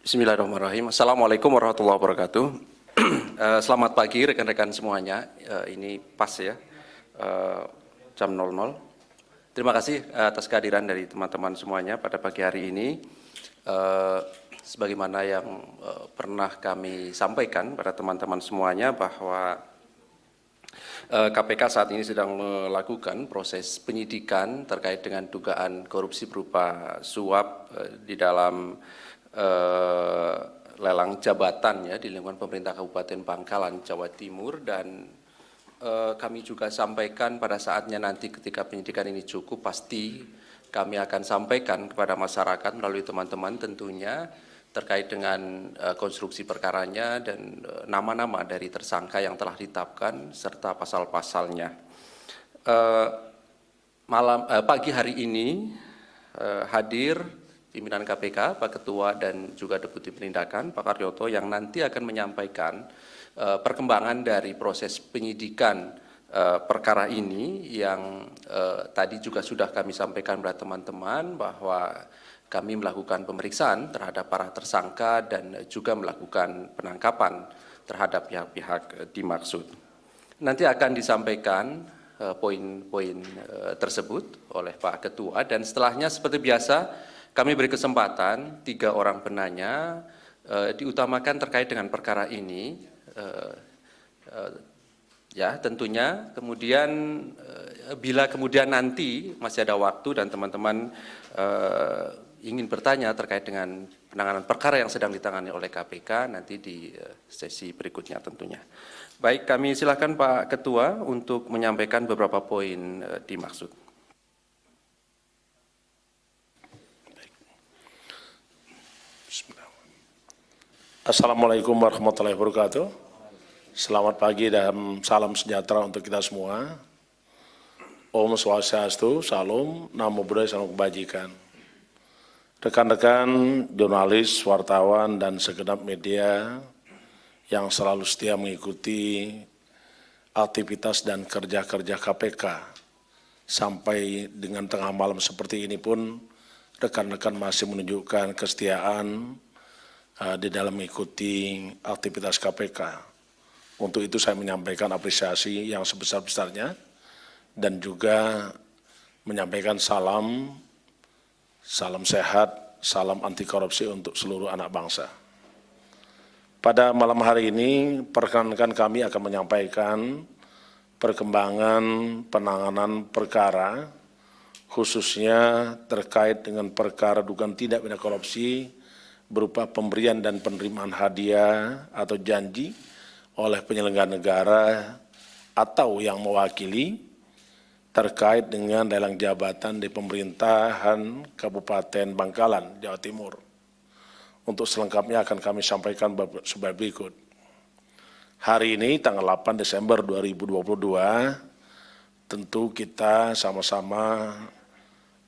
Bismillahirrahmanirrahim. Assalamualaikum warahmatullahi wabarakatuh. Selamat pagi rekan-rekan semuanya. Ini pas ya, jam 00. Terima kasih atas kehadiran dari teman-teman semuanya pada pagi hari ini. Sebagaimana yang pernah kami sampaikan pada teman-teman semuanya bahwa KPK saat ini sedang melakukan proses penyidikan terkait dengan dugaan korupsi berupa suap di dalam lelang jabatan ya di lingkungan pemerintah Kabupaten Bangkalan, Jawa Timur, dan kami juga sampaikan pada saatnya nanti ketika penyidikan ini cukup pasti kami akan sampaikan kepada masyarakat melalui teman-teman tentunya terkait dengan konstruksi perkaranya dan nama-nama dari tersangka yang telah ditetapkan serta pasal-pasalnya. Pagi hari ini hadir pimpinan KPK, Pak Ketua dan juga Deputi Penindakan, Pak Karyoto, yang nanti akan menyampaikan perkembangan dari proses penyidikan perkara ini yang tadi juga sudah kami sampaikan kepada teman-teman bahwa kami melakukan pemeriksaan terhadap para tersangka dan juga melakukan penangkapan terhadap pihak-pihak dimaksud. Nanti akan disampaikan poin-poin tersebut oleh Pak Ketua dan setelahnya seperti biasa kami beri kesempatan 3 orang penanya diutamakan terkait dengan perkara ini, ya tentunya. Kemudian bila kemudian nanti masih ada waktu dan teman-teman ingin bertanya terkait dengan penanganan perkara yang sedang ditangani oleh KPK nanti di sesi berikutnya tentunya. Baik, kami silakan Pak Ketua untuk menyampaikan beberapa poin dimaksud. Assalamualaikum warahmatullahi wabarakatuh. Selamat pagi dan salam sejahtera untuk kita semua. Om Swastiastu, Salam, Namo Buddhaya, Salam Kebajikan. Rekan-rekan jurnalis, wartawan, dan segenap media yang selalu setia mengikuti aktivitas dan kerja-kerja KPK sampai dengan tengah malam seperti ini pun rekan-rekan masih menunjukkan kesetiaan di dalam mengikuti aktivitas KPK. Untuk itu saya menyampaikan apresiasi yang sebesar-besarnya dan juga menyampaikan salam sehat, salam anti korupsi untuk seluruh anak bangsa. Pada malam hari ini perkenankan kami akan menyampaikan perkembangan penanganan perkara khususnya terkait dengan perkara dugaan tindak pidana korupsi berupa pemberian dan penerimaan hadiah atau janji oleh penyelenggara negara atau yang mewakili terkait dengan lelang jabatan di pemerintahan Kabupaten Bangkalan, Jawa Timur. Untuk selengkapnya akan kami sampaikan sebagai berikut. Hari ini tanggal 8 Desember 2022, tentu kita sama-sama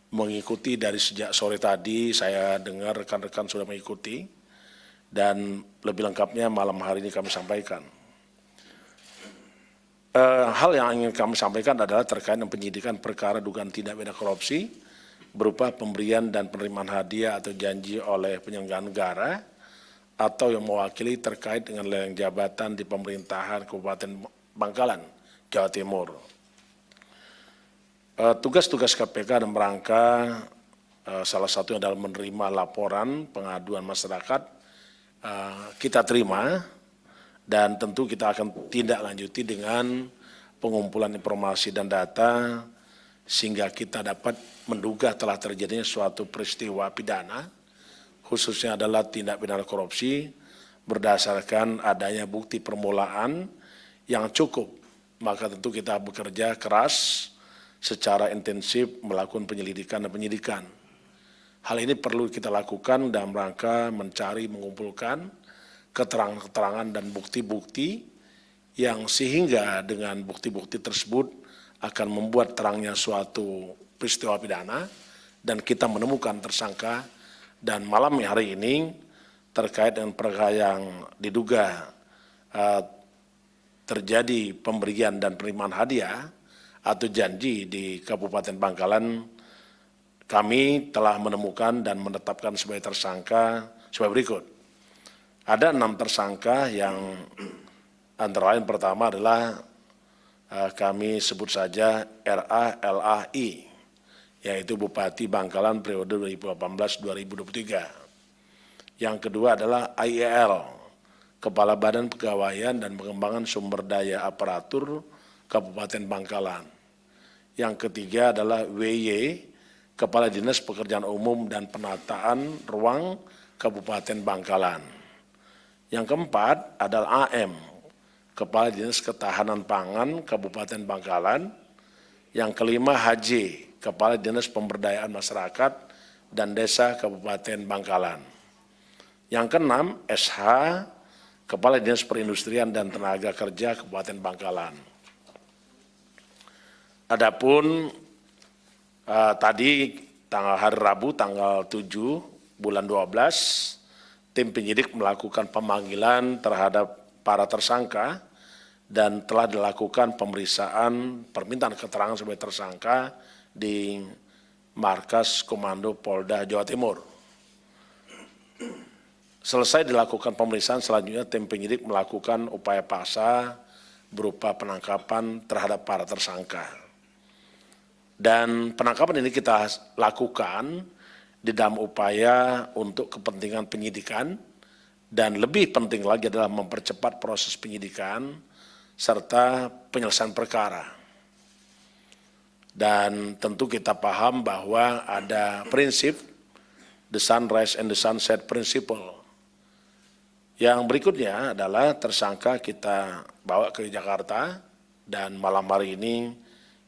mengikuti dari sejak sore tadi. Saya dengar rekan-rekan sudah mengikuti dan lebih lengkapnya malam hari ini kami sampaikan. Hal yang ingin kami sampaikan adalah terkait dengan penyidikan perkara dugaan tindak pidana korupsi berupa pemberian dan penerimaan hadiah atau janji oleh penyelenggara negara atau yang mewakili terkait dengan lelang jabatan di pemerintahan Kabupaten Bangkalan, Jawa Timur. Tugas-tugas KPK dalam rangka salah satunya adalah menerima laporan pengaduan masyarakat, kita terima dan tentu kita akan tindak lanjuti dengan pengumpulan informasi dan data sehingga kita dapat menduga telah terjadinya suatu peristiwa pidana khususnya adalah tindak pidana korupsi berdasarkan adanya bukti permulaan yang cukup. Maka tentu kita bekerja keras secara intensif melakukan penyelidikan dan penyidikan. Hal ini perlu kita lakukan dalam rangka mencari, mengumpulkan keterangan-keterangan dan bukti-bukti yang sehingga dengan bukti-bukti tersebut akan membuat terangnya suatu peristiwa pidana dan kita menemukan tersangka. Dan malam hari ini terkait dengan perkara yang diduga terjadi pemberian dan penerimaan hadiah atau janji di Kabupaten Bangkalan, kami telah menemukan dan menetapkan sebagai tersangka sebagai berikut. Ada 6 tersangka yang antara lain pertama adalah kami sebut saja RA-LAI, yaitu Bupati Bangkalan periode 2018-2023. Yang kedua adalah IEL, Kepala Badan Kepegawaian dan Pengembangan Sumber Daya Aparatur Kabupaten Bangkalan. Yang ketiga adalah WY, Kepala Dinas Pekerjaan Umum dan Penataan Ruang Kabupaten Bangkalan. Yang keempat adalah AM, Kepala Dinas Ketahanan Pangan Kabupaten Bangkalan. Yang kelima HJ, Kepala Dinas Pemberdayaan Masyarakat dan Desa Kabupaten Bangkalan. Yang keenam SH, Kepala Dinas Perindustrian dan Tenaga Kerja Kabupaten Bangkalan. Adapun tadi hari Rabu tanggal 7 bulan 12, tim penyidik melakukan pemanggilan terhadap para tersangka dan telah dilakukan pemeriksaan permintaan keterangan sebagai tersangka di Markas Komando Polda Jawa Timur. Selesai dilakukan pemeriksaan, selanjutnya tim penyidik melakukan upaya paksa berupa penangkapan terhadap para tersangka. Dan penangkapan ini kita lakukan di dalam upaya untuk kepentingan penyidikan, dan lebih penting lagi adalah mempercepat proses penyidikan serta penyelesaian perkara. Dan tentu kita paham bahwa ada prinsip the sunrise and the sunset principle. Yang berikutnya adalah tersangka kita bawa ke Jakarta, dan malam hari ini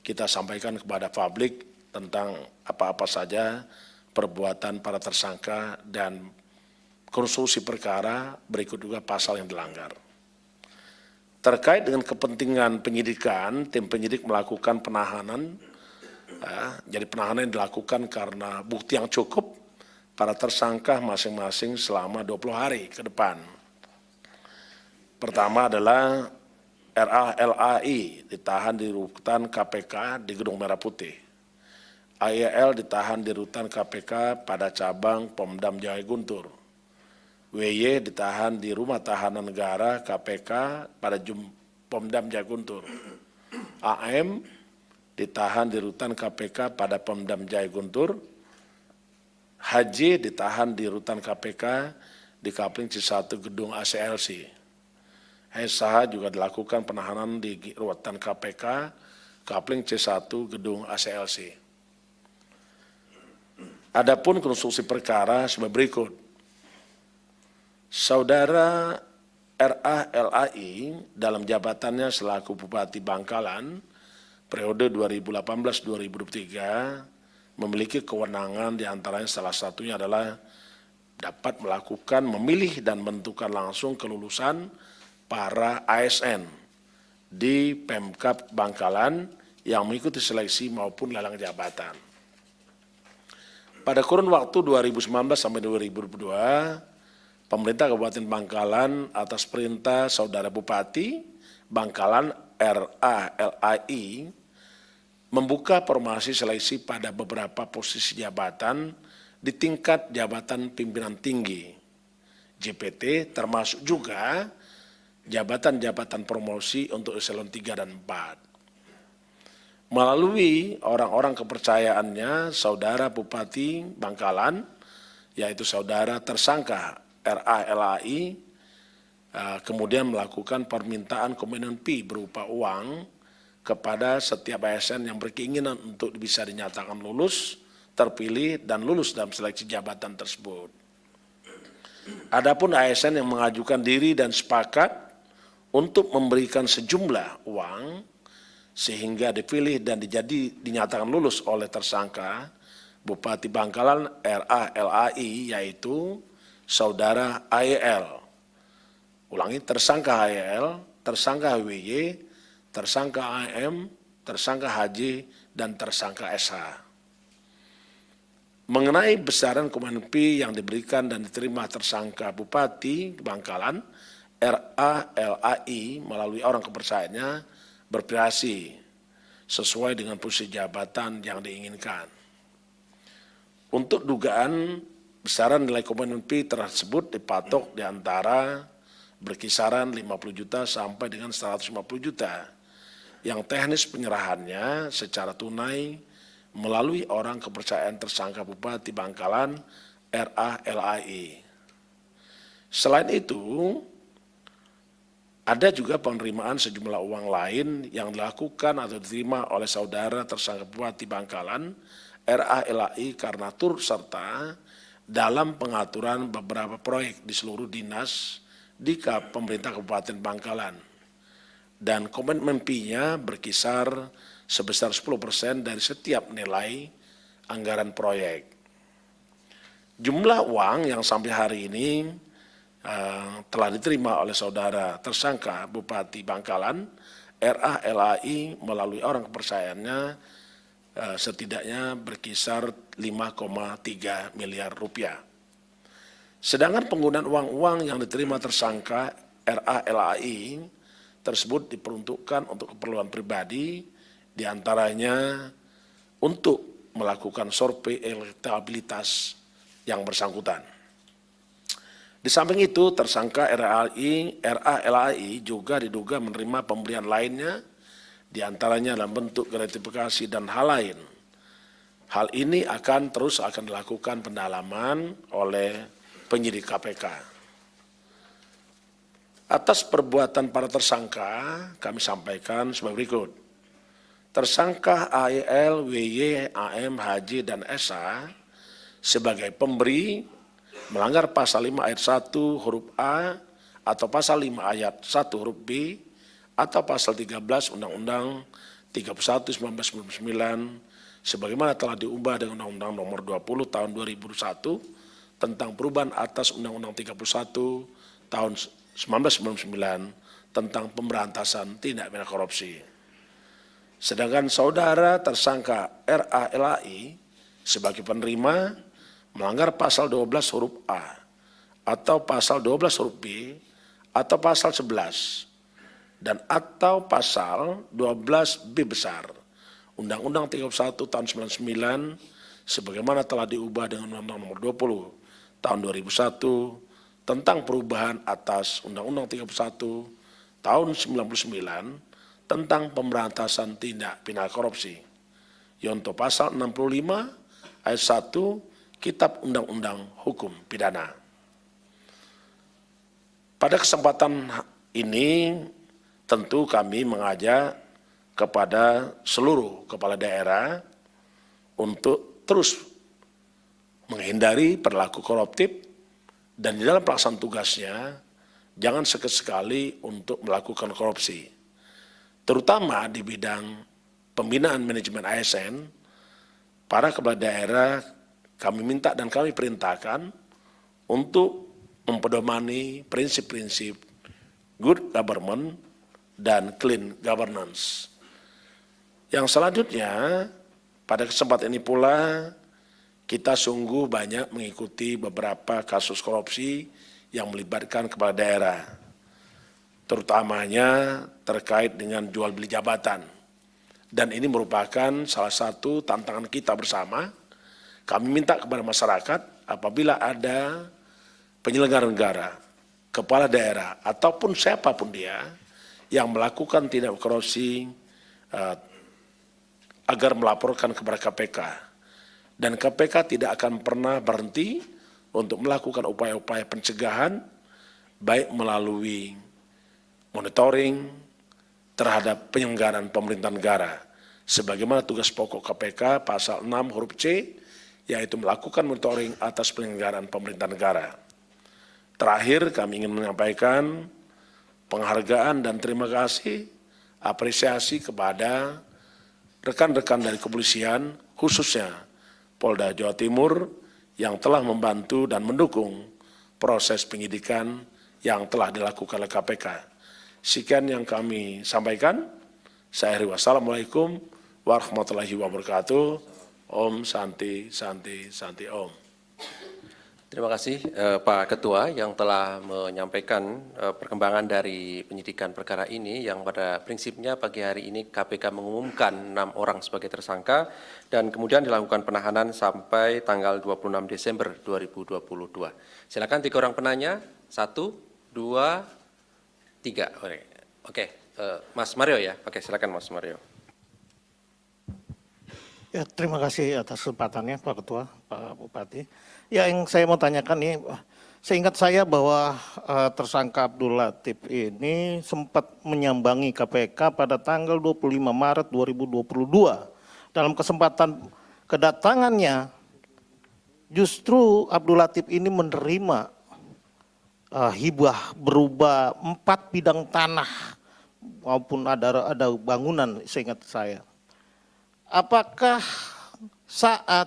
kita sampaikan kepada publik tentang apa-apa saja perbuatan para tersangka dan konstruksi perkara, berikut juga pasal yang dilanggar. Terkait dengan kepentingan penyidikan, tim penyidik melakukan penahanan. Jadi penahanan yang dilakukan karena bukti yang cukup para tersangka masing-masing selama 20 hari ke depan. Pertama adalah RA-LAI ditahan di rutan KPK di Gedung Merah Putih. IEL ditahan di rutan KPK pada cabang Pomdam Jaya Guntur. WY ditahan di Rumah Tahanan Negara KPK pada Pomdam Jaya Guntur. AM ditahan di rutan KPK pada Pomdam Jaya Guntur. HJ ditahan di rutan KPK di Kapling C1 Gedung ACLC. SH juga dilakukan penahanan di rutan KPK Kapling C1 Gedung ACLC. Adapun konstruksi perkara sebagai berikut. Saudara RA-LAI dalam jabatannya selaku Bupati Bangkalan periode 2018-2023 memiliki kewenangan, diantaranya salah satunya adalah dapat melakukan, memilih dan menentukan langsung kelulusan para ASN di Pemkab Bangkalan yang mengikuti seleksi maupun lelang jabatan. Pada kurun waktu 2019 sampai 2022, pemerintah Kabupaten Bangkalan atas perintah Saudara Bupati Bangkalan RA-LAI membuka formasi seleksi pada beberapa posisi jabatan di tingkat jabatan pimpinan tinggi JPT, termasuk juga jabatan-jabatan promosi untuk eselon 3 dan 4. Melalui orang-orang kepercayaannya, Saudara Bupati Bangkalan, yaitu saudara tersangka RA-LAI, kemudian melakukan permintaan komitmen fee berupa uang kepada setiap ASN yang berkeinginan untuk bisa dinyatakan lulus, terpilih, dan lulus dalam seleksi jabatan tersebut. Adapun ASN yang mengajukan diri dan sepakat untuk memberikan sejumlah uang, sehingga dipilih dan dinyatakan lulus oleh tersangka Bupati Bangkalan RA-LAI, yaitu Saudara IEL. Ulangi, tersangka IEL, tersangka WY, tersangka AM, tersangka HJ, dan tersangka SH. Mengenai besaran komitmen fee yang diberikan dan diterima tersangka Bupati Bangkalan RA-LAI melalui orang kepercayaannya bervariasi sesuai dengan posisi jabatan yang diinginkan. Untuk dugaan besaran nilai commitment fee tersebut dipatok di antara berkisaran 50 juta sampai dengan 150 juta. Yang teknis penyerahannya secara tunai melalui orang kepercayaan tersangka Bupati Bangkalan RA.LAI. Selain itu, ada juga penerimaan sejumlah uang lain yang dilakukan atau diterima oleh saudara tersangka Bupati Bangkalan RA.LAI karena turut serta dalam pengaturan beberapa proyek di seluruh dinas di pemerintah Kabupaten Bangkalan. Dan komitmen fee-nya berkisar sebesar 10% dari setiap nilai anggaran proyek. Jumlah uang yang sampai hari ini telah diterima oleh saudara tersangka Bupati Bangkalan RA.LAI melalui orang kepercayaannya setidaknya berkisar 5,3 miliar rupiah. Sedangkan penggunaan uang-uang yang diterima tersangka RA.LAI tersebut diperuntukkan untuk keperluan pribadi, diantaranya untuk melakukan survei elektabilitas yang bersangkutan. Di samping itu, tersangka RA.LAI juga diduga menerima pemberian lainnya, diantaranya dalam bentuk gratifikasi dan hal lain. Hal ini akan dilakukan pendalaman oleh penyidik KPK. Atas perbuatan para tersangka, kami sampaikan sebagai berikut. Tersangka AEL, WY, AM, HJ, dan SA sebagai pemberi melanggar pasal 5 ayat 1 huruf A atau pasal 5 ayat 1 huruf B atau pasal 13 Undang-Undang 31 1999 sebagaimana telah diubah dengan Undang-Undang Nomor 20 Tahun 2001 tentang perubahan atas Undang-Undang 31 Tahun 1999 tentang pemberantasan tindak pidana korupsi. Sedangkan saudara tersangka RA.LAI sebagai penerima melanggar pasal 12 huruf A atau pasal 12 huruf B atau pasal 11 dan atau pasal 12 B besar Undang-Undang 31 tahun 99 sebagaimana telah diubah dengan Undang-Undang Nomor 20 tahun 2001 tentang perubahan atas Undang-Undang 31 tahun 99 tentang pemberantasan tindak pidana korupsi. Yonto pasal 65 ayat 1 Kitab Undang-Undang Hukum Pidana. Pada kesempatan ini tentu kami mengajak kepada seluruh kepala daerah untuk terus menghindari perilaku koruptif dan di dalam pelaksanaan tugasnya jangan sekali-sekali untuk melakukan korupsi. Terutama di bidang pembinaan manajemen ASN, para kepala daerah kami minta dan kami perintahkan untuk mempedomani prinsip-prinsip good government dan clean governance. Yang selanjutnya, pada kesempatan ini pula kita sungguh banyak mengikuti beberapa kasus korupsi yang melibatkan kepala daerah, terutamanya terkait dengan jual beli jabatan. Dan ini merupakan salah satu tantangan kita bersama. Kami minta kepada masyarakat apabila ada penyelenggara negara, kepala daerah, ataupun siapapun dia yang melakukan tindak korupsi agar melaporkan kepada KPK. Dan KPK tidak akan pernah berhenti untuk melakukan upaya-upaya pencegahan, baik melalui monitoring terhadap penyelenggaraan pemerintah negara. Sebagaimana tugas pokok KPK pasal 6 huruf C, yaitu melakukan monitoring atas penyelenggaraan pemerintah negara. Terakhir kami ingin menyampaikan penghargaan dan terima kasih, apresiasi kepada rekan-rekan dari kepolisian, khususnya Polda Jawa Timur yang telah membantu dan mendukung proses penyidikan yang telah dilakukan oleh KPK. Sekian yang kami sampaikan. Saya akhiri, wassalamualaikum warahmatullahi wabarakatuh. Om Santi Santi Santi Om. Terima kasih Pak Ketua yang telah menyampaikan perkembangan dari penyidikan perkara ini yang pada prinsipnya pagi hari ini KPK mengumumkan 6 orang sebagai tersangka dan kemudian dilakukan penahanan sampai tanggal 26 Desember 2022. Silakan 3 orang penanya, 1, 2, 3. Oke, Mas Mario ya. Oke, silakan Mas Mario. Ya, terima kasih atas kesempatannya Pak Ketua, Pak Bupati. Ya, yang saya mau tanyakan nih, seingat saya bahwa tersangka Abdul Latif ini sempat menyambangi KPK pada tanggal 25 Maret 2022. Dalam kesempatan kedatangannya, justru Abdul Latif ini menerima hibah berupa 4 bidang tanah maupun ada bangunan, seingat saya. Apakah saat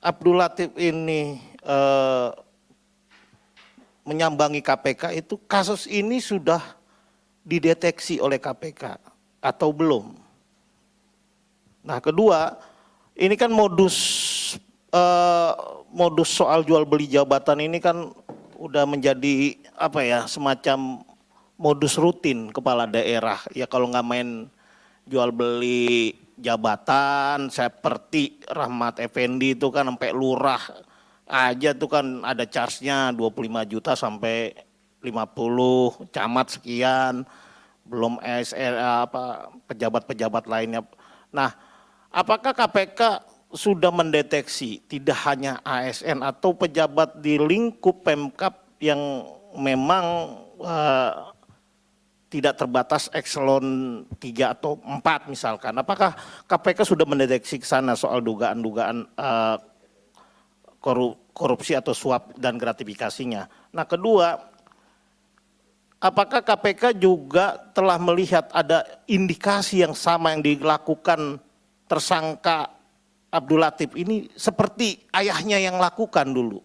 Abdul Latif ini menyambangi KPK itu kasus ini sudah dideteksi oleh KPK atau belum? Nah, kedua, ini kan modus soal jual beli jabatan ini kan udah menjadi semacam modus rutin kepala daerah. Ya kalau nggak main jual beli jabatan seperti Rahmat Effendi itu kan sampai lurah aja tuh kan ada charge-nya 25 juta sampai 50, camat sekian, belum pejabat-pejabat lainnya. Nah, apakah KPK sudah mendeteksi tidak hanya ASN atau pejabat di lingkup Pemkab yang memang tidak terbatas eselon 3 atau 4 misalkan. Apakah KPK sudah mendeteksi ke sana soal dugaan-dugaan korupsi atau suap dan gratifikasinya? Nah, kedua, apakah KPK juga telah melihat ada indikasi yang sama yang dilakukan tersangka Abdul Latif ini seperti ayahnya yang lakukan dulu?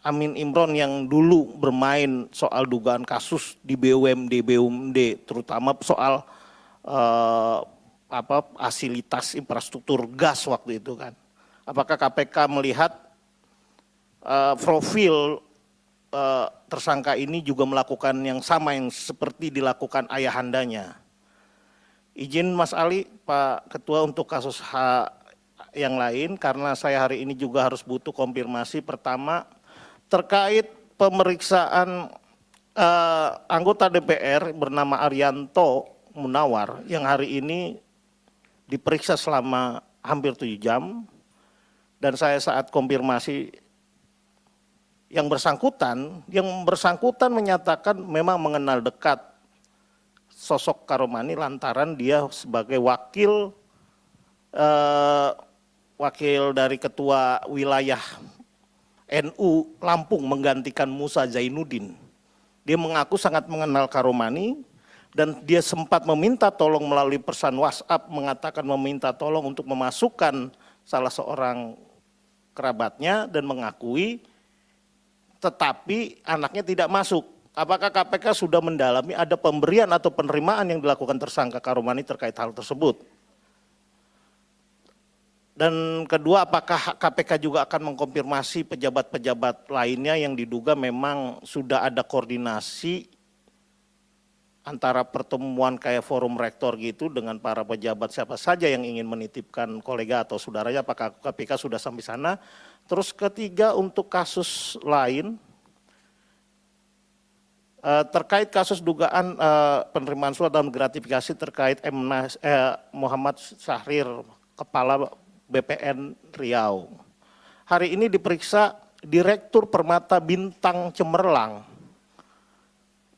Amin Imron yang dulu bermain soal dugaan kasus di BUMD, terutama soal fasilitas infrastruktur gas waktu itu kan. Apakah KPK melihat profil tersangka ini juga melakukan yang sama yang seperti dilakukan ayahandanya? Izin Mas Ali, Pak Ketua, untuk kasus yang lain karena saya hari ini juga harus butuh konfirmasi. Pertama, terkait pemeriksaan anggota DPR bernama Arianto Munawar yang hari ini diperiksa selama hampir 7 jam dan saya saat konfirmasi yang bersangkutan menyatakan memang mengenal dekat sosok Karomani lantaran dia sebagai wakil dari ketua wilayah NU Lampung menggantikan Musa Zainuddin. Dia mengaku sangat mengenal Karomani dan dia sempat meminta tolong melalui pesan WhatsApp, mengatakan meminta tolong untuk memasukkan salah seorang kerabatnya dan mengakui, tetapi anaknya tidak masuk. Apakah KPK sudah mendalami ada pemberian atau penerimaan yang dilakukan tersangka Karomani terkait hal tersebut? Dan kedua, apakah KPK juga akan mengkonfirmasi pejabat-pejabat lainnya yang diduga memang sudah ada koordinasi antara pertemuan kayak forum rektor gitu dengan para pejabat siapa saja yang ingin menitipkan kolega atau saudaranya, apakah KPK sudah sampai sana? Terus ketiga, untuk kasus lain terkait kasus dugaan penerimaan suap dan gratifikasi terkait Muhammad Syahrir, Kepala BPN Riau. Hari ini diperiksa Direktur Permata Bintang Cemerlang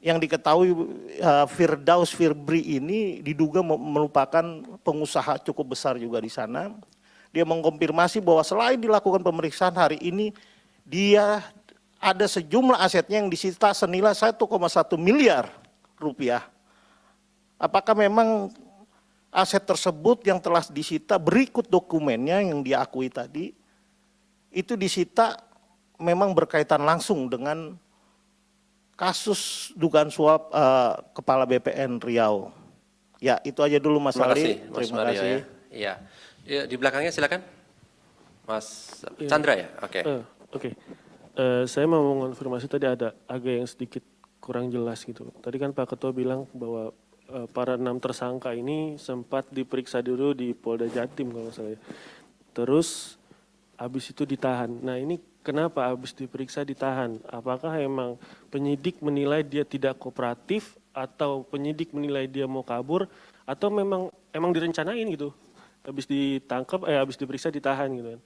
yang diketahui Firdaus Firbri ini diduga merupakan pengusaha cukup besar juga di sana. Dia mengkonfirmasi bahwa selain dilakukan pemeriksaan hari ini dia ada sejumlah asetnya yang disita senilai 1,1 miliar rupiah. Apakah memang aset tersebut yang telah disita berikut dokumennya yang diakui tadi, itu disita memang berkaitan langsung dengan kasus dugaan suap Kepala BPN Riau. Ya, itu aja dulu Mas Ali. Terima kasih, Mas Mario. Ya. Ya, di belakangnya silakan. Mas Chandra ya? Oke. Oke. Saya mau mengonfirmasi tadi ada agak yang sedikit kurang jelas gitu. Tadi kan Pak Ketua bilang bahwa para 6 tersangka ini sempat diperiksa dulu di Polda Jatim kalau nggak salah ya. Terus habis itu ditahan. Nah ini kenapa habis diperiksa ditahan? Apakah emang penyidik menilai dia tidak kooperatif atau penyidik menilai dia mau kabur atau emang direncanain gitu? Habis ditangkap, habis diperiksa ditahan gitu kan.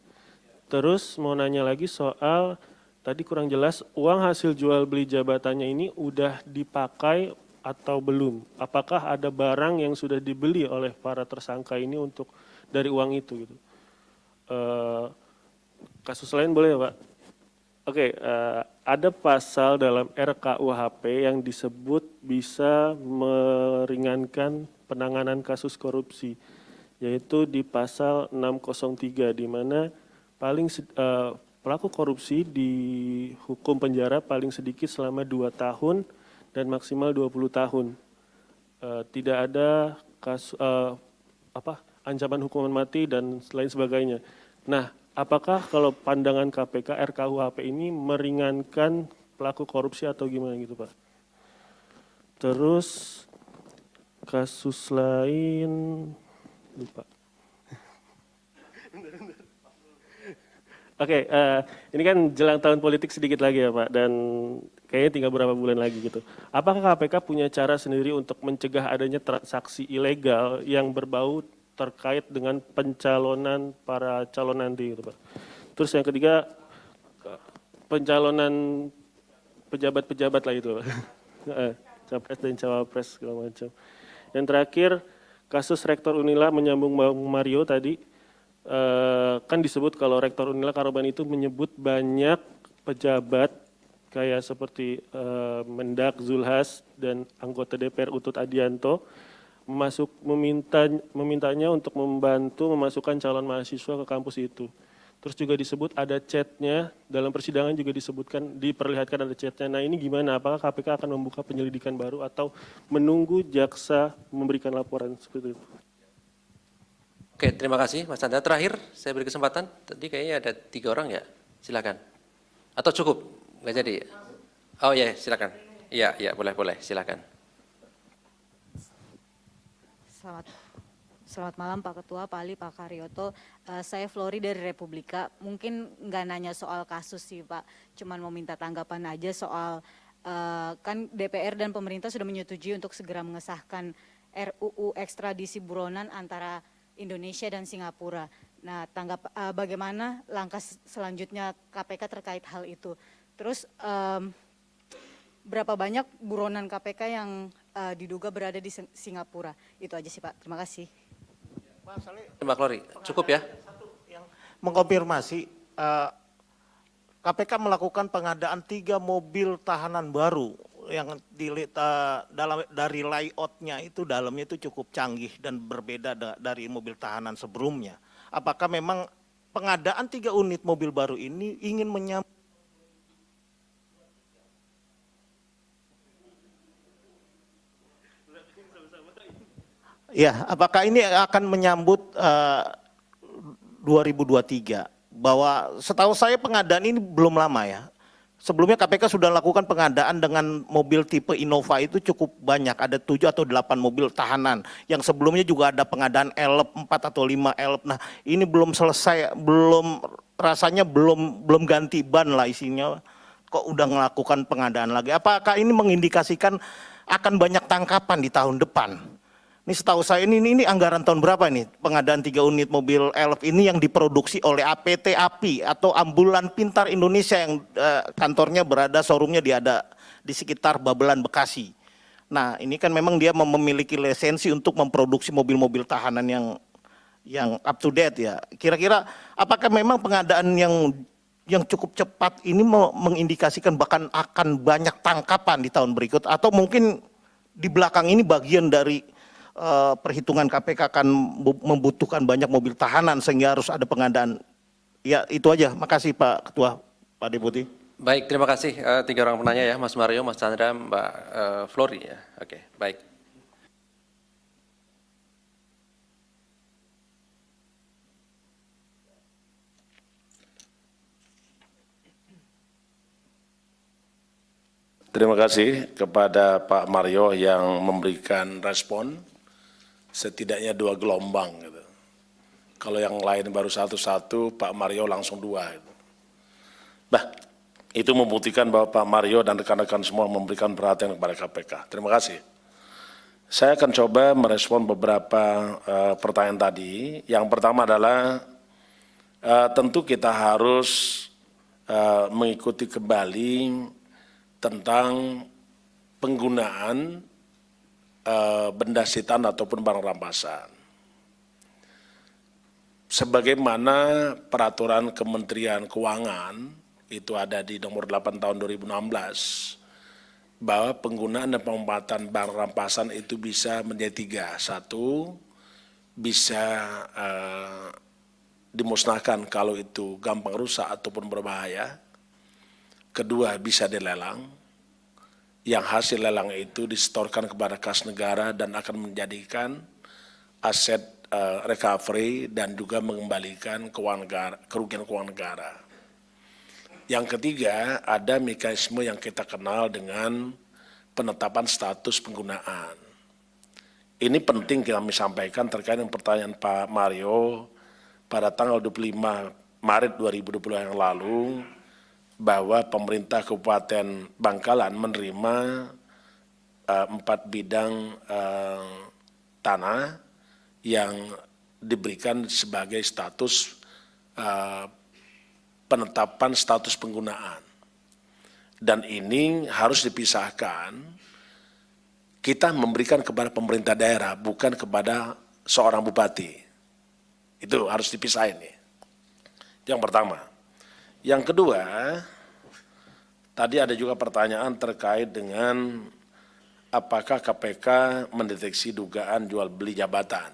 Terus mau nanya lagi soal tadi kurang jelas uang hasil jual beli jabatannya ini udah dipakai atau belum? Apakah ada barang yang sudah dibeli oleh para tersangka ini untuk dari uang itu gitu? Kasus lain boleh ya Pak? Oke, ada pasal dalam RKUHP yang disebut bisa meringankan penanganan kasus korupsi, yaitu di pasal 603 di mana pelaku korupsi dihukum penjara paling sedikit selama 2 tahun dan maksimal 20 tahun. Tidak ada ancaman hukuman mati dan lain sebagainya. Nah, apakah kalau pandangan KPK RKUHP ini meringankan pelaku korupsi atau gimana gitu Pak? Terus kasus lain lupa. Oke, ini kan jelang tahun politik sedikit lagi ya Pak, dan kayaknya tinggal beberapa bulan lagi gitu. Apakah KPK punya cara sendiri untuk mencegah adanya transaksi ilegal yang berbau terkait dengan pencalonan para calon nanti gitu Pak? Terus yang ketiga, pencalonan pejabat-pejabat lah itu, capres dan cawapres segala macam. Yang terakhir, kasus Rektor Unila menyambung Bang Mario tadi. Kan disebut kalau Rektor Unila Karoban itu menyebut banyak pejabat kayak seperti Mendak Zulhas dan anggota DPR Utut Adianto memintanya untuk membantu memasukkan calon mahasiswa ke kampus itu. Terus juga disebut ada chatnya, dalam persidangan juga diperlihatkan ada chatnya. Nah ini gimana, apakah KPK akan membuka penyelidikan baru atau menunggu jaksa memberikan laporan seperti itu? Oke, terima kasih Mas Chandra. Terakhir, saya beri kesempatan. Tadi kayaknya ada 3 orang ya, silakan. Atau cukup? Nggak jadi? Oh ya, silakan. Iya, boleh, silakan. Selamat malam Pak Ketua, Pak Ali, Pak Karyoto. Saya Flori dari Republika. Mungkin nggak nanya soal kasus sih Pak, cuman mau minta tanggapan aja soal kan DPR dan pemerintah sudah menyetujui untuk segera mengesahkan RUU ekstradisi buronan antara Indonesia dan Singapura. Nah, bagaimana langkah selanjutnya KPK terkait hal itu? Terus berapa banyak buronan KPK yang diduga berada di Singapura? Itu aja sih Pak. Terima kasih. Mbak Klori, cukup ya? Yang mengkonfirmasi, KPK melakukan pengadaan 3 mobil tahanan baru yang dari layoutnya itu dalamnya itu cukup canggih dan berbeda dari mobil tahanan sebelumnya. Apakah memang pengadaan 3 unit mobil baru ini ingin menyambut ya, apakah ini akan menyambut 2023? Bahwa setahu saya pengadaan ini belum lama ya. Sebelumnya KPK sudah lakukan pengadaan dengan mobil tipe Innova itu cukup banyak, ada 7 atau 8 mobil tahanan. Yang sebelumnya juga ada pengadaan ELEP 4 atau 5 ELEP. Nah, ini belum selesai, rasanya belum ganti ban lah isinya. Kok udah melakukan pengadaan lagi? Apakah ini mengindikasikan akan banyak tangkapan di tahun depan? Ini setahu saya ini anggaran tahun berapa nih pengadaan 3 unit mobil ELEP ini yang diproduksi oleh APT API atau Ambulan Pintar Indonesia yang kantornya showroomnya ada di sekitar Babelan Bekasi. Nah ini kan memang dia memiliki lisensi untuk memproduksi mobil-mobil tahanan yang up to date ya. Kira-kira apakah memang pengadaan yang cukup cepat ini mengindikasikan bahkan akan banyak tangkapan di tahun berikut atau mungkin di belakang ini bagian dari perhitungan KPK akan membutuhkan banyak mobil tahanan sehingga harus ada pengadaan. Ya itu aja, makasih Pak Ketua, Pak Deputi. Baik, terima kasih 3 orang penanya ya, Mas Mario, Mas Chandra, Mbak Flori ya. Oke, baik. Terima kasih kepada Pak Mario yang memberikan respon setidaknya 2 gelombang. Gitu. Kalau yang lain baru satu-satu, Pak Mario langsung 2. Gitu. Bah, itu membuktikan bahwa Pak Mario dan rekan-rekan semua memberikan perhatian kepada KPK. Terima kasih. Saya akan coba merespon beberapa pertanyaan tadi. Yang pertama adalah tentu kita harus mengikuti kembali tentang penggunaan benda sitaan ataupun barang rampasan. Sebagaimana peraturan Kementerian Keuangan itu ada di nomor 8 tahun 2016 bahwa penggunaan dan pemanfaatan barang rampasan itu bisa menjadi 3. 1, bisa dimusnahkan kalau itu gampang rusak ataupun berbahaya. 2, bisa dilelang, yang hasil lelang itu disetorkan kepada kas negara dan akan menjadikan aset recovery dan juga mengembalikan kerugian keuangan negara. Yang 3, ada mekanisme yang kita kenal dengan penetapan status penggunaan. Ini penting kami sampaikan terkait dengan pertanyaan Pak Mario pada tanggal 25 Maret 2020 yang lalu, bahwa pemerintah Kabupaten Bangkalan menerima 4 bidang tanah yang diberikan sebagai status penetapan status penggunaan. Dan ini harus dipisahkan, kita memberikan kepada pemerintah daerah, bukan kepada seorang bupati. Itu harus dipisahin nih. Yang pertama. Yang kedua, tadi ada juga pertanyaan terkait dengan apakah KPK mendeteksi dugaan jual beli jabatan.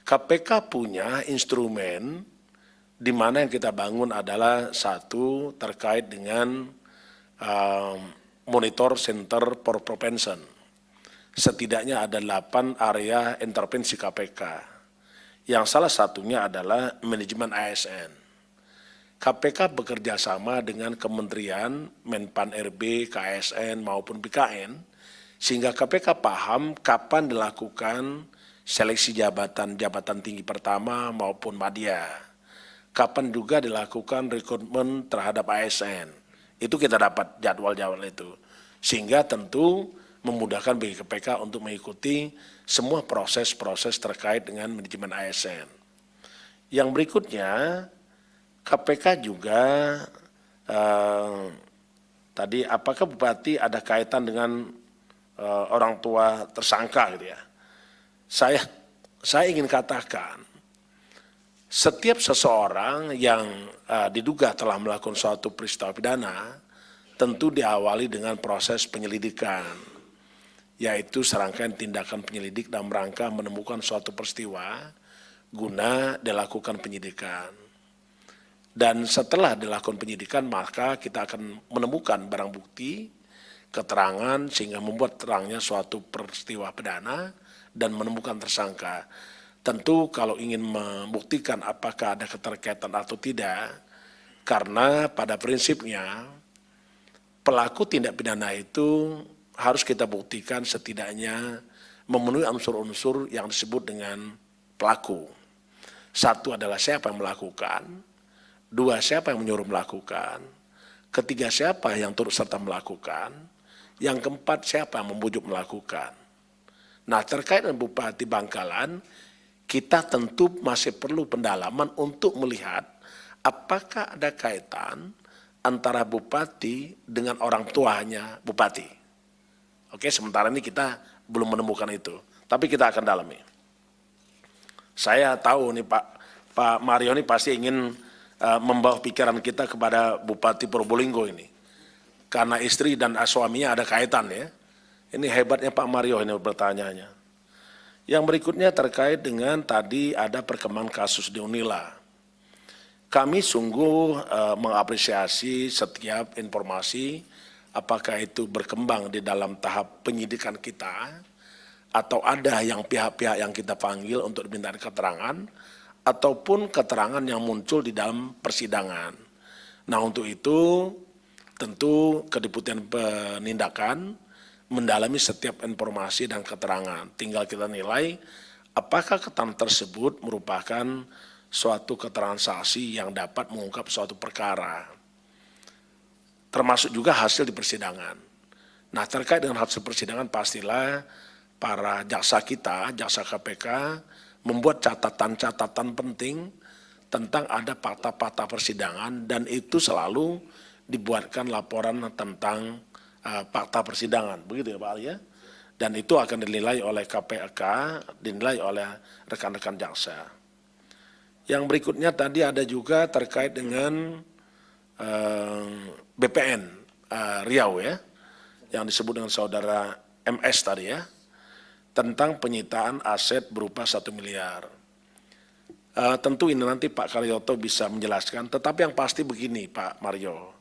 KPK punya instrumen di mana yang kita bangun adalah 1, terkait dengan monitor center for prevention. Setidaknya ada 8 area intervensi KPK. Yang salah satunya adalah manajemen ASN. KPK bekerja sama dengan Kementerian, Menpan RB, KSN maupun BKN, sehingga KPK paham kapan dilakukan seleksi jabatan tinggi pertama maupun madya. Kapan juga dilakukan rekrutmen terhadap ASN. Itu kita dapat jadwal-jadwal itu. Sehingga tentu memudahkan bagi KPK untuk mengikuti semua proses-proses terkait dengan manajemen ASN. Yang berikutnya, KPK juga tadi apakah bupati ada kaitan dengan orang tua tersangka gitu ya. Saya ingin katakan setiap seseorang yang diduga telah melakukan suatu peristiwa pidana tentu diawali dengan proses penyelidikan, yaitu serangkaian tindakan penyelidik dalam rangka menemukan suatu peristiwa guna dilakukan penyidikan. Dan setelah dilakukan penyidikan, maka kita akan menemukan barang bukti, keterangan, sehingga membuat terangnya suatu peristiwa pidana dan menemukan tersangka. Tentu kalau ingin membuktikan apakah ada keterkaitan atau tidak, karena pada prinsipnya pelaku tindak pidana itu harus kita buktikan setidaknya memenuhi unsur-unsur yang disebut dengan pelaku. 1 adalah siapa yang melakukan, 2, siapa yang menyuruh melakukan, 3, siapa yang turut serta melakukan, yang keempat, siapa yang membujuk melakukan. Nah, terkait dengan Bupati Bangkalan, kita tentu masih perlu pendalaman untuk melihat apakah ada kaitan antara bupati dengan orang tuanya bupati. Oke, sementara ini kita belum menemukan itu, tapi kita akan dalami. Saya tahu nih Pak Mario ini pasti ingin membawa pikiran kita kepada Bupati Probolinggo ini. Karena istri dan suaminya ada kaitan ya. Ini hebatnya Pak Mario ini bertanyanya. Yang berikutnya terkait dengan tadi ada perkembangan kasus di Unila. Kami sungguh mengapresiasi setiap informasi apakah itu berkembang di dalam tahap penyidikan kita atau ada yang pihak-pihak yang kita panggil untuk diminta keterangan ataupun keterangan yang muncul di dalam persidangan. Nah, untuk itu Tentu Kedeputian Penindakan mendalami setiap informasi dan keterangan. Tinggal kita nilai apakah keterangan tersebut merupakan suatu keterangan saksi yang dapat mengungkap suatu perkara. Termasuk juga hasil di persidangan. Nah, terkait dengan hasil persidangan pastilah para jaksa kita, jaksa KPK, membuat catatan-catatan penting tentang ada fakta-fakta persidangan dan itu selalu dibuatkan laporan tentang fakta persidangan. Begitu ya Pak Ali ya? Dan itu akan dinilai oleh KPK, dinilai oleh rekan-rekan jaksa. Yang berikutnya tadi ada juga terkait dengan BPN Riau ya, yang disebut dengan saudara MS tadi ya, tentang penyitaan aset berupa 1 miliar. Tentu ini nanti Pak Karyoto bisa menjelaskan, tetapi yang pasti begini Pak Mario,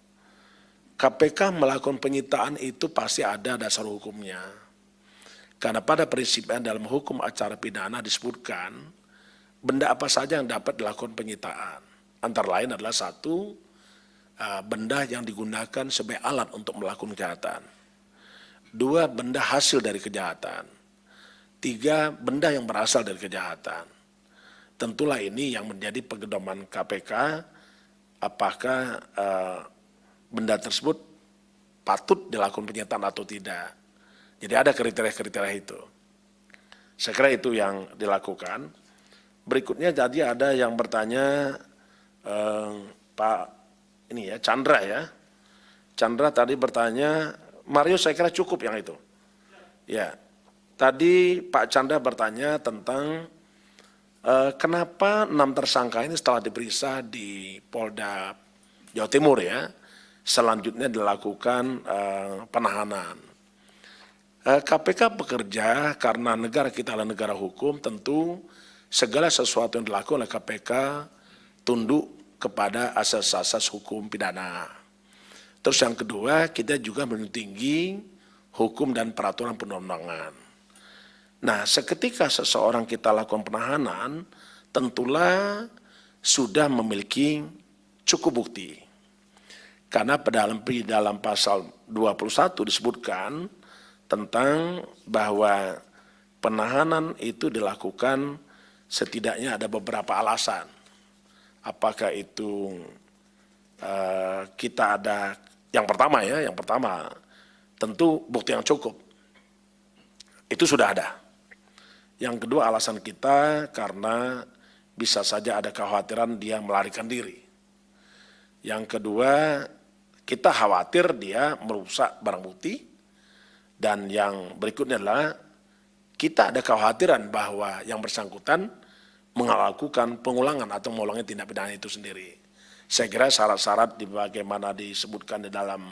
KPK melakukan penyitaan itu pasti ada dasar hukumnya. Karena pada prinsipnya dalam hukum acara pidana disebutkan, benda apa saja yang dapat dilakukan penyitaan. Antara lain adalah 1, benda yang digunakan sebagai alat untuk melakukan kejahatan. 2, benda hasil dari kejahatan. 3, benda yang berasal dari kejahatan. Tentulah ini yang menjadi pedoman KPK, apakah benda tersebut patut dilakukan penyitaan atau tidak. Jadi ada kriteria-kriteria itu. Saya kira itu yang dilakukan. Berikutnya jadi ada yang bertanya Pak ini ya Chandra ya. Chandra tadi bertanya, Mario saya kira cukup yang itu. Ya. Tadi Pak Chandra bertanya tentang kenapa 6 tersangka ini setelah diperiksa di Polda Jawa Timur ya, selanjutnya dilakukan penahanan. KPK bekerja karena negara kita adalah negara hukum, tentu segala sesuatu yang dilakukan oleh KPK tunduk kepada asas-asas hukum pidana. Terus yang kedua, kita juga menjunjung tinggi hukum dan peraturan perundang-undangan. Nah, seketika seseorang kita lakukan penahanan, tentulah sudah memiliki cukup bukti. Karena dalam pasal 21 disebutkan tentang bahwa penahanan itu dilakukan setidaknya ada beberapa alasan. Apakah itu kita ada, yang pertama tentu bukti yang cukup. Itu sudah ada. Yang kedua alasan kita karena bisa saja ada kekhawatiran dia melarikan diri. Yang kedua kita khawatir dia merusak barang bukti. Dan yang berikutnya adalah kita ada kekhawatiran bahwa yang bersangkutan melakukan pengulangan atau mengulangi tindak pidana itu sendiri. Saya kira syarat-syarat di bagaimana disebutkan di dalam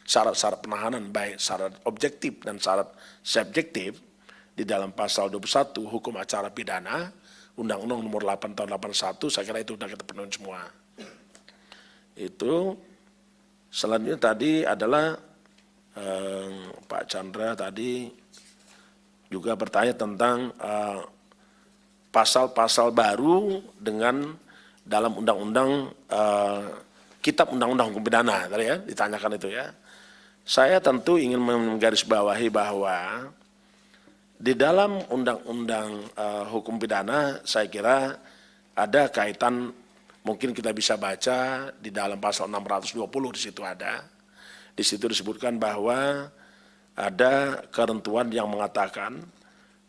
syarat-syarat penahanan, baik syarat objektif dan syarat subjektif, di dalam pasal 21 hukum acara pidana, Undang-Undang nomor 8 tahun 81, saya kira itu sudah kita penuhi semua. Itu selanjutnya tadi adalah Pak Chandra tadi juga bertanya tentang pasal-pasal baru dengan dalam undang-undang kitab undang-undang hukum pidana tadi ya, ditanyakan itu ya. Saya tentu ingin menggarisbawahi bahwa di dalam undang-undang hukum pidana saya kira ada kaitan, mungkin kita bisa baca di dalam pasal 620 di situ ada. Di situ disebutkan bahwa ada ketentuan yang mengatakan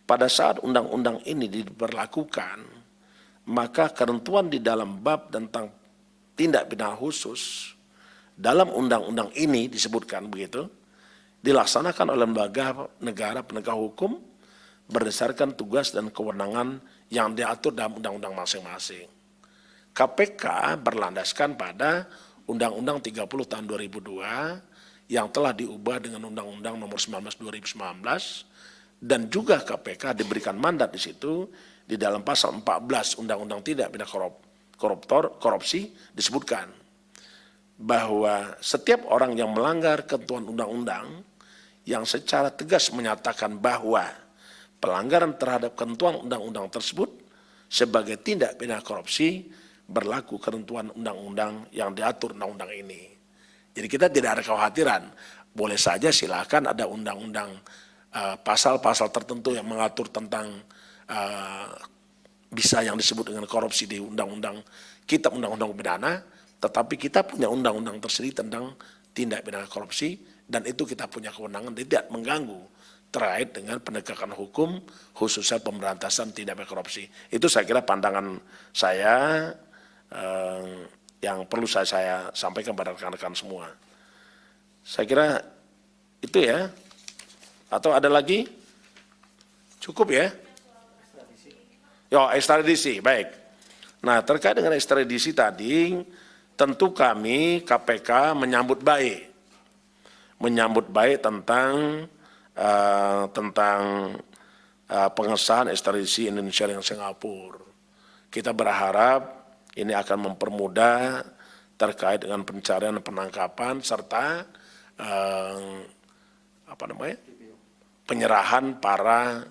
pada saat undang-undang ini diberlakukan, maka ketentuan di dalam bab tentang tindak pidana khusus dalam undang-undang ini disebutkan begitu, dilaksanakan oleh lembaga negara penegak hukum berdasarkan tugas dan kewenangan yang diatur dalam undang-undang masing-masing. KPK berlandaskan pada Undang-Undang 30 tahun 2002 yang telah diubah dengan Undang-Undang nomor 19 2019 dan juga KPK diberikan mandat di situ di dalam pasal 14 Undang-Undang Tindak Pidana Korupsi disebutkan bahwa setiap orang yang melanggar ketentuan undang-undang yang secara tegas menyatakan bahwa pelanggaran terhadap ketentuan undang-undang tersebut sebagai tindak pidana korupsi berlaku ketentuan undang-undang yang diatur undang-undang ini. Jadi kita tidak ada kekhawatiran. Boleh saja silakan ada undang-undang pasal-pasal tertentu yang mengatur tentang bisa yang disebut dengan korupsi di undang-undang kitab undang-undang pidana, tetapi kita punya undang-undang tersendiri tentang tindak pidana korupsi dan itu kita punya kewenangan tidak mengganggu terkait dengan penegakan hukum khususnya pemberantasan tindak pidana korupsi. Itu saya kira pandangan saya yang perlu saya sampaikan pada rekan-rekan semua. Saya kira itu ya. Atau ada lagi? Cukup ya? Ekstradisi, baik. Nah, terkait dengan ekstradisi tadi, tentu kami KPK menyambut baik. Menyambut baik tentang pengesahan ekstradisi Indonesia dengan Singapura. Kita berharap ini akan mempermudah terkait dengan pencarian dan penangkapan serta penyerahan para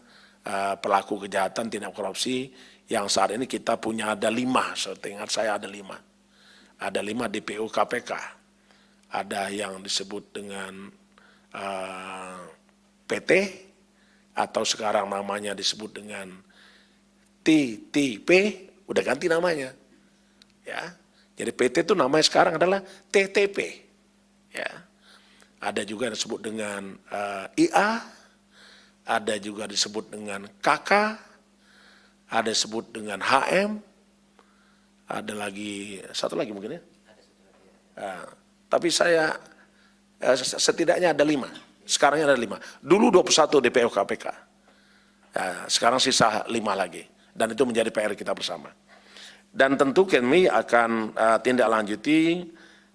pelaku kejahatan tindak korupsi yang saat ini kita punya ada 5, seingat saya ada 5. Ada 5 DPO KPK. Ada yang disebut dengan PT atau sekarang namanya disebut dengan TTP, udah ganti namanya. Ya. Jadi PT itu namanya sekarang adalah TTP. Ya. Ada juga yang disebut dengan IA, ada juga disebut dengan KK, ada disebut dengan HM, ada lagi satu lagi mungkin ya. Tapi saya setidaknya ada 5. Sekarangnya ada 5. Dulu 21 DPO KPK. Sekarang sisa 5 lagi. Dan itu menjadi PR kita bersama. Dan tentu kami akan tindak lanjuti,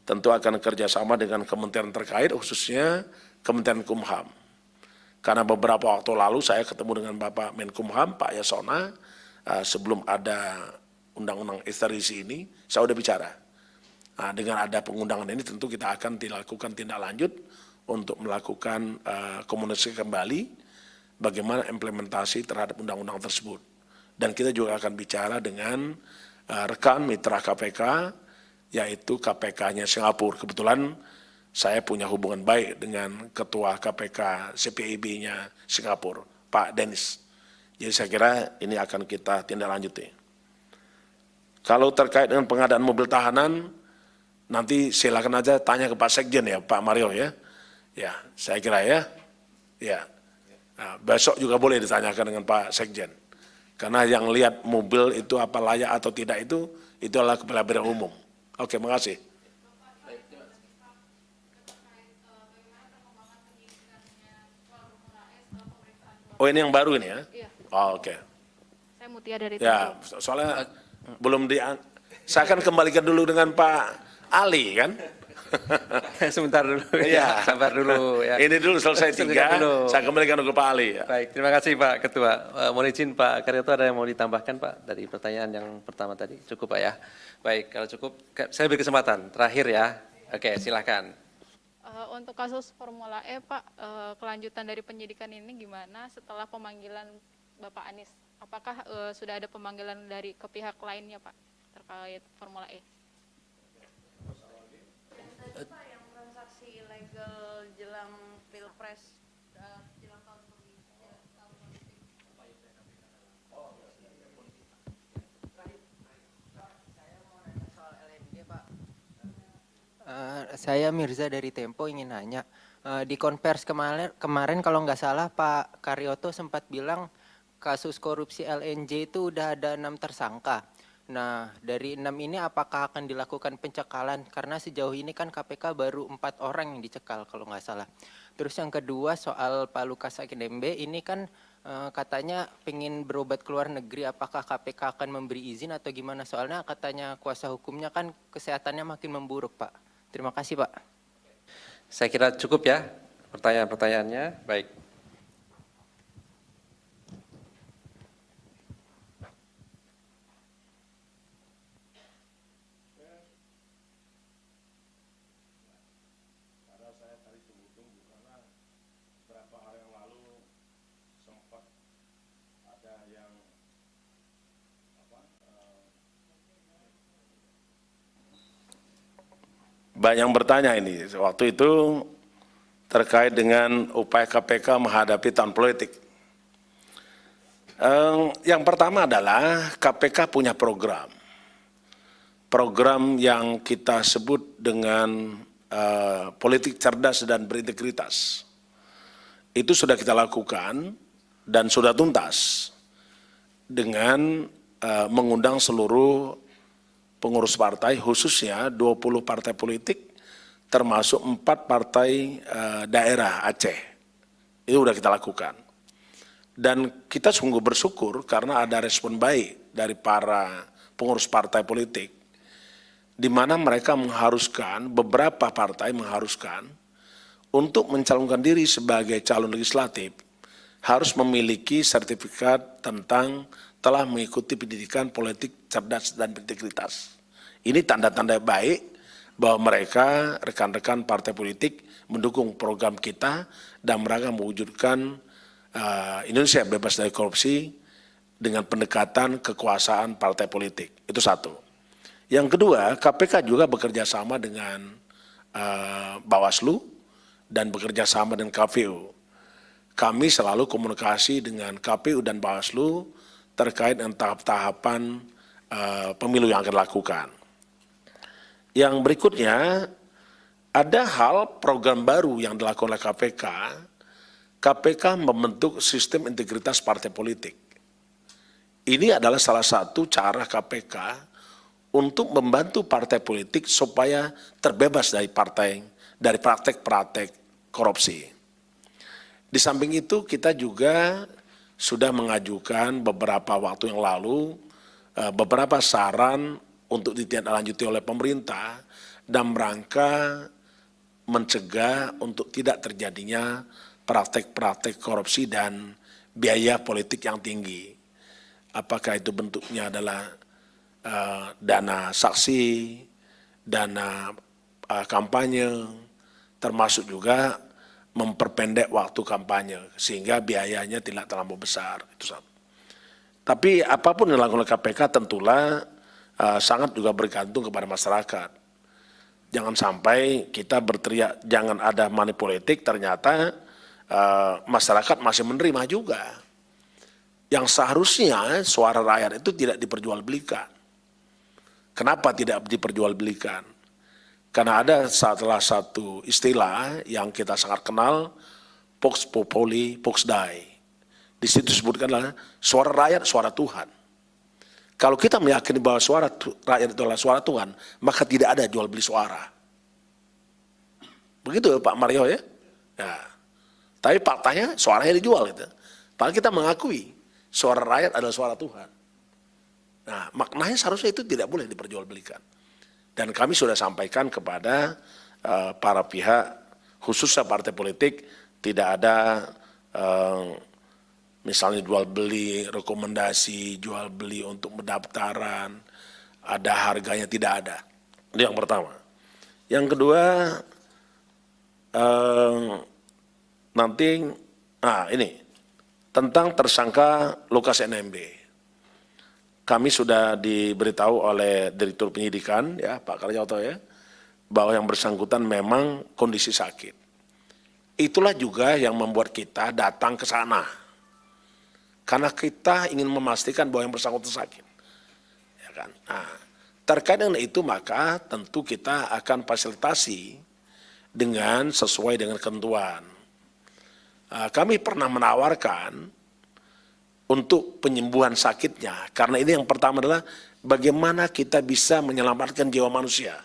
tentu akan kerjasama dengan kementerian terkait, khususnya Kementerian Kumham. Karena beberapa waktu lalu saya ketemu dengan Bapak Menkumham, Pak Yasona, sebelum ada undang-undang ekstradisi ini, saya sudah bicara. Dengan ada pengundangan ini tentu kita akan dilakukan tindak lanjut untuk melakukan komunikasi kembali bagaimana implementasi terhadap undang-undang tersebut. Dan kita juga akan bicara dengan rekan mitra KPK, yaitu KPK-nya Singapura. Kebetulan saya punya hubungan baik dengan Ketua KPK CPIB-nya Singapura, Pak Dennis. Jadi saya kira ini akan kita tindak lanjuti. Kalau terkait dengan pengadaan mobil tahanan, nanti silakan aja tanya ke Pak Sekjen ya, Pak Mario ya. Ya, saya kira ya. Ya. Nah, besok juga boleh ditanyakan dengan Pak Sekjen. Karena yang lihat mobil itu apa layak atau tidak itu adalah Kepala Biro Umum. Oke, makasih. Oh, ini yang baru ini ya? Iya. Oh, oke. Saya Mutia dari Ya, Tempo. soalnya belum saya akan kembalikan dulu dengan Pak Ali kan? Sebentar dulu, Iya. sabar dulu ya. Ini dulu selesai 3, dulu. saya kembalikan ke Pak Ali. Ya. Baik, terima kasih Pak Ketua. Mohon izin Pak Karyoto, ada yang mau ditambahkan Pak dari pertanyaan yang pertama tadi? Cukup Pak ya? Baik, kalau cukup saya beri kesempatan terakhir ya. Oke, silakan. Untuk kasus Formula E, Pak, kelanjutan dari penyidikan ini gimana setelah pemanggilan Bapak Anies? Apakah sudah ada pemanggilan dari ke pihak lainnya, Pak, terkait Formula E? Pak, yang transaksi ilegal jelang Pilpres jelang tahun politik. Saya mau nanya soal LNG, Pak. Saya Mirza dari Tempo ingin nanya, di konvers kemarin kalau nggak salah Pak Karyoto sempat bilang kasus korupsi LNG itu udah ada 6 tersangka. Nah, dari 6 ini apakah akan dilakukan pencekalan? Karena sejauh ini kan KPK baru 4 orang yang dicekal kalau nggak salah. Terus yang kedua soal Pak Lukas Akindembe, ini kan katanya pengen berobat ke luar negeri, apakah KPK akan memberi izin atau gimana? Soalnya katanya kuasa hukumnya kan kesehatannya makin memburuk, Pak. Terima kasih, Pak. Saya kira cukup ya pertanyaan-pertanyaannya. Baik. banyak yang bertanya ini, waktu itu terkait dengan upaya KPK menghadapi tahun politik. Yang pertama adalah KPK punya program yang kita sebut dengan politik cerdas dan berintegritas. Itu sudah kita lakukan dan sudah tuntas dengan mengundang seluruh pengurus partai, khususnya 20 partai politik, termasuk 4 partai daerah Aceh. Itu sudah kita lakukan. Dan kita sungguh bersyukur karena ada respon baik dari para pengurus partai politik, di mana mereka mengharuskan, beberapa partai mengharuskan, untuk mencalonkan diri sebagai calon legislatif, harus memiliki sertifikat tentang telah mengikuti pendidikan politik cerdas dan berintegritas. Ini tanda-tanda baik bahwa mereka, rekan-rekan partai politik, mendukung program kita dan mereka mewujudkan Indonesia bebas dari korupsi dengan pendekatan kekuasaan partai politik. Itu satu. Yang kedua, KPK juga bekerja sama dengan Bawaslu dan bekerja sama dengan KPU. Kami selalu komunikasi dengan KPU dan Bawaslu terkait dengan tahap-tahapan pemilu yang akan dilakukan. Yang berikutnya, ada hal program baru yang dilakukan oleh KPK. KPK membentuk sistem integritas partai politik. Ini adalah salah satu cara KPK untuk membantu partai politik supaya terbebas dari praktek-praktek korupsi. Di samping itu kita juga sudah mengajukan beberapa waktu yang lalu beberapa saran untuk ditindaklanjuti oleh pemerintah dan rangka mencegah untuk tidak terjadinya praktek-praktek korupsi dan biaya politik yang tinggi. Apakah itu bentuknya adalah dana saksi, dana kampanye, termasuk juga memperpendek waktu kampanye sehingga biayanya tidak terlalu besar. Itu satu. Tapi apapun yang dilakukan oleh KPK tentulah sangat juga bergantung kepada masyarakat. Jangan sampai kita berteriak jangan ada money politik, ternyata masyarakat masih menerima juga. Yang seharusnya suara rakyat itu tidak diperjualbelikan. Kenapa tidak diperjualbelikan? Karena ada salah satu istilah yang kita sangat kenal, Vox Populi, Vox Dei. Di situ disebutkanlah suara rakyat, suara Tuhan. Kalau kita meyakini bahwa suara rakyat itu adalah suara Tuhan, maka tidak ada jual beli suara. Begitu ya Pak Mario ya? Ya. Tapi faktanya suaranya dijual itu. Padahal kita mengakui suara rakyat adalah suara Tuhan. Nah, maknanya seharusnya itu tidak boleh diperjualbelikan. Dan kami sudah sampaikan kepada para pihak, khususnya partai politik, tidak ada misalnya jual beli rekomendasi, jual beli untuk pendaftaran, ada harganya, tidak ada. Itu yang pertama. Yang kedua, ini tentang tersangka Lukas NMB. Kami sudah diberitahu oleh Direktur Penyidikan, ya Pak Karyoto ya, bahwa yang bersangkutan memang kondisi sakit. Itulah juga yang membuat kita datang ke sana. Karena kita ingin memastikan bahwa yang bersangkutan sakit. Ya kan? Nah, terkait dengan itu maka tentu kita akan fasilitasi dengan sesuai dengan ketentuan. Kami pernah menawarkan untuk penyembuhan sakitnya, karena ini yang pertama adalah bagaimana kita bisa menyelamatkan jiwa manusia.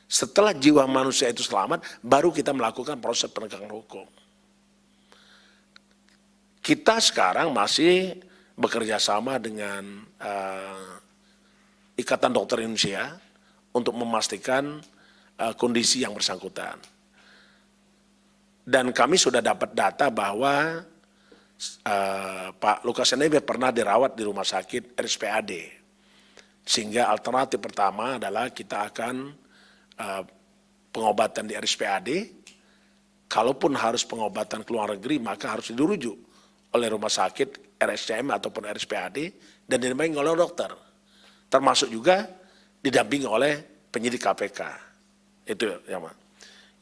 Setelah jiwa manusia itu selamat, baru kita melakukan proses penegakan hukum. Kita sekarang masih bekerja sama dengan Ikatan Dokter Indonesia untuk memastikan kondisi yang bersangkutan. Dan kami sudah dapat data bahwa Pak Lukas NMB pernah dirawat di rumah sakit RSPAD. Sehingga alternatif pertama adalah kita akan pengobatan di RSPAD. Kalaupun harus pengobatan ke luar negeri, maka harus dirujuk oleh rumah sakit RSCM ataupun RSPAD dan didampingi oleh dokter. Termasuk juga didampingi oleh penyidik KPK. Itu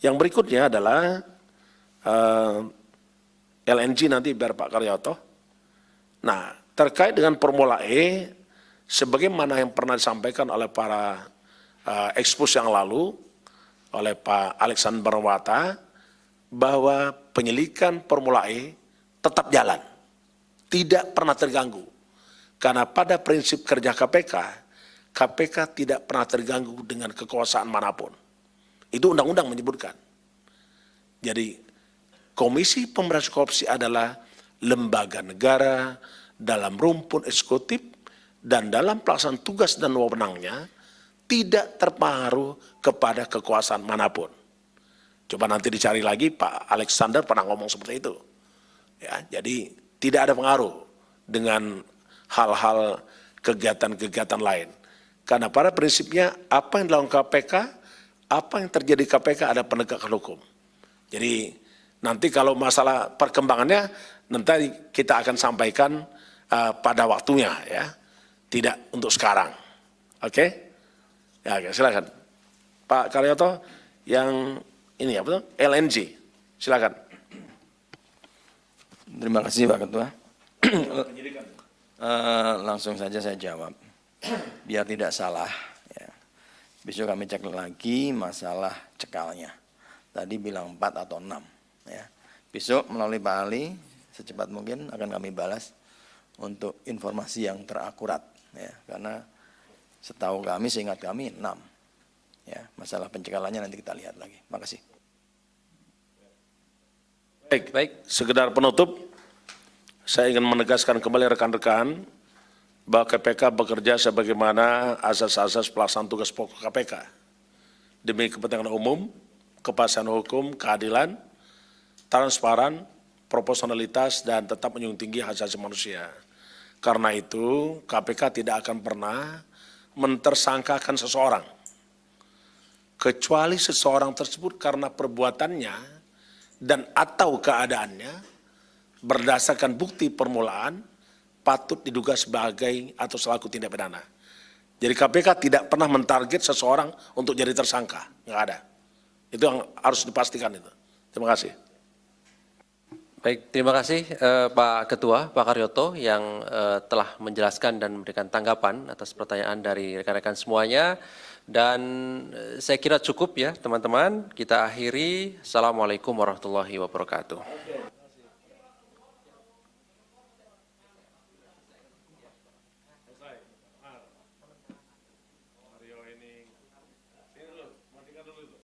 yang berikutnya adalah LNG nanti biar Pak Karyoto. Nah, terkait dengan Formula E, sebagaimana yang pernah disampaikan oleh para ekspos yang lalu, oleh Pak Alexander Marwata, bahwa penyelidikan Formula E tetap jalan, tidak pernah terganggu. Karena pada prinsip kerja KPK, KPK tidak pernah terganggu dengan kekuasaan manapun. Itu undang-undang menyebutkan. Jadi Komisi Pemberantasan Korupsi adalah lembaga negara dalam rumpun eksekutif dan dalam pelaksanaan tugas dan wewenangnya tidak terpengaruh kepada kekuasaan manapun. Coba nanti dicari lagi, Pak Alexander pernah ngomong seperti itu. Ya, jadi tidak ada pengaruh dengan hal-hal kegiatan-kegiatan lain. Karena pada prinsipnya apa yang dilakukan KPK, apa yang terjadi KPK ada penegakan hukum. Jadi nanti kalau masalah perkembangannya nanti kita akan sampaikan pada waktunya ya, tidak untuk sekarang. Oke? Ya, oke, silakan. Pak Karyoto yang ini apa tuh? LNG. Silakan. Terima kasih Pak Ketua. Langsung saja saya jawab. Biar tidak salah. Ya. Besok kami cek lagi masalah cekalnya. Tadi bilang 4 atau 6. Ya. Besok melalui Pak Ali secepat mungkin akan kami balas untuk informasi yang terakurat. Ya. Karena setahu kami, seingat kami 6. Ya. Masalah pencekalannya nanti kita lihat lagi. Makasih. Baik. Sekedar penutup, saya ingin menegaskan kembali rekan-rekan bahwa KPK bekerja sebagaimana asas-asas pelaksanaan tugas pokok KPK demi kepentingan umum, kepastian hukum, keadilan, transparan, proporsionalitas, dan tetap menjunjung tinggi hak asasi manusia. Karena itu, KPK tidak akan pernah mentersangkakan seseorang, kecuali seseorang tersebut karena perbuatannya dan atau keadaannya berdasarkan bukti permulaan patut diduga sebagai atau selaku tindak pidana. Jadi KPK tidak pernah mentarget seseorang untuk jadi tersangka, nggak ada. Itu yang harus dipastikan itu. Terima kasih. Baik, terima kasih Pak Ketua, Pak Karyoto yang telah menjelaskan dan memberikan tanggapan atas pertanyaan dari rekan-rekan semuanya. Dan saya kira cukup ya teman-teman, kita akhiri. Assalamualaikum warahmatullahi wabarakatuh.